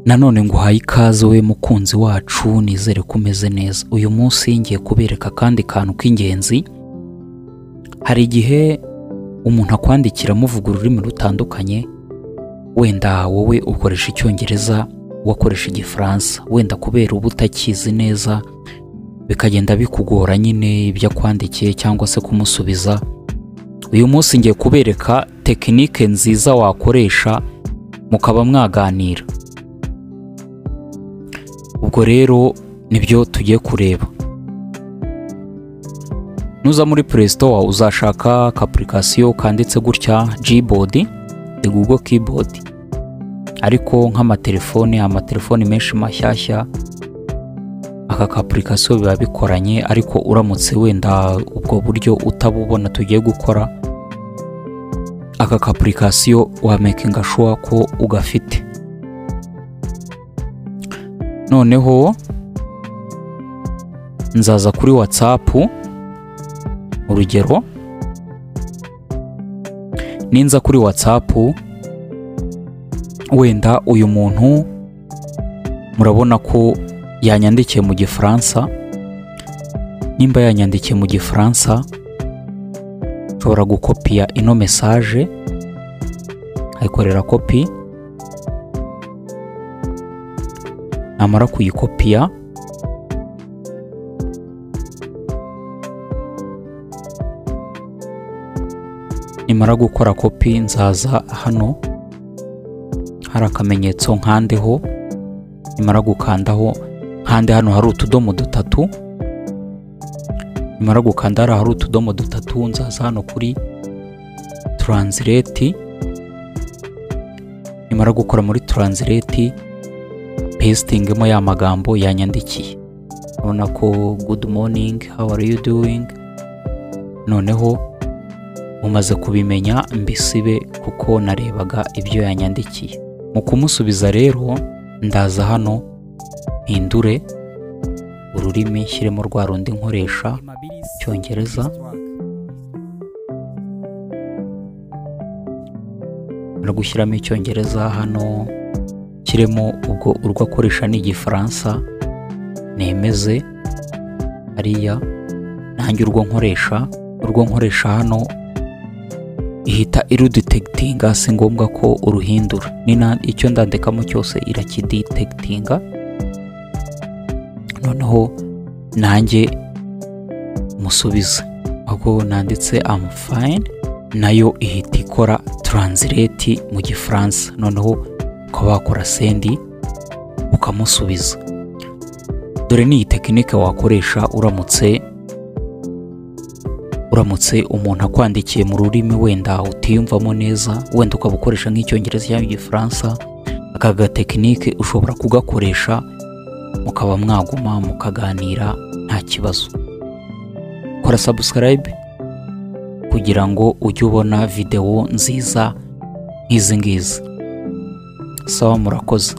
Nanone nguhaye ikaze we mukunzi wacu, nizere ko umeze neza. Uyu munsi ngiye kubereka kandi kantu k'ingenzi. Hari igihe umuntu akwandikira muvuga ururimi rutandukanye, wenda wowe ukoresha icyongereza, wakoresha igifaransa, wenda kubera uba utakizi neza bikagenda bikugora nyine ibyo akwandikiye cyangwa se kumusubiza. Uyu munsi ngiye kubereka tekinike nziza wakoresha mukaba mwaganira. Ubwo rero nibyo tugiye kureba. Nuza muri Play Store uzashaka application kanditse gutya Gboard, Google Keyboard. Ariko amatelefoni menshi mashyashya aka application biba bikoranye, ariko uramutse wenda ubwo buryo utabubona tugiye gukora, aka application wa making sure ko ugafite. Noneho nzaza kuri WhatsApp, urugero ninza kuri WhatsApp, wenda uyu muntu murabona ko yanyandikiye mu gifaransa. Nimba yanyandikiye mu gifaransa, nshobora gukopiya ino message, ayikorera copy. Namara kuyikopiya, nimara gukora copy, nzaza hano hari akamenyetso nkandeho. Nimara gukandaho nkande hano hari utudomo dutatu. Nimara gukanda hari utudomo dutatu, nzaza hano kuri translate. Nimara gukora muri translate, pastingemo ya magambo yanyandikiye. Urabona ko good morning, how are you doing. Noneho mumaze kubimenya mbisibe kuko narebaga ibyo yanyandikiye. Mu kumusubiza rero ndaza hano mpindure ururimi, nshyiremo rwa rundi nkoresha Cyongereza. Gushyiramo Icyongereza hano, nshyiremo ubwo urwo akoresha ni Igifaransa, nemeze hariya. Nanjye urwo nkoresha hano ihita irudetectinga, si ngombwa ko uruhindura. Icyo ndandikamo cyose irakidetectinga. Noneho nanjye musubize ahubwo nanditse I'm fine, nayo ihita ikora translate mu gifaransa. Noneho ukaba wakora send ukamusubiza. Dore ni tekinike wakoresha uramutse umuntu akwandikiye mu rurimi wenda utiyumvamo neza, wenda ukabukoresha nk'icyongereza cyangwa igifaransa. Aka tekinike ushobora kugakoresha mukaba mwaguma mukaganira nta kibazo. Kora subscribe kugira ngo ujye ubona video nziza nk'izi ngizi. Sawa, murakoze.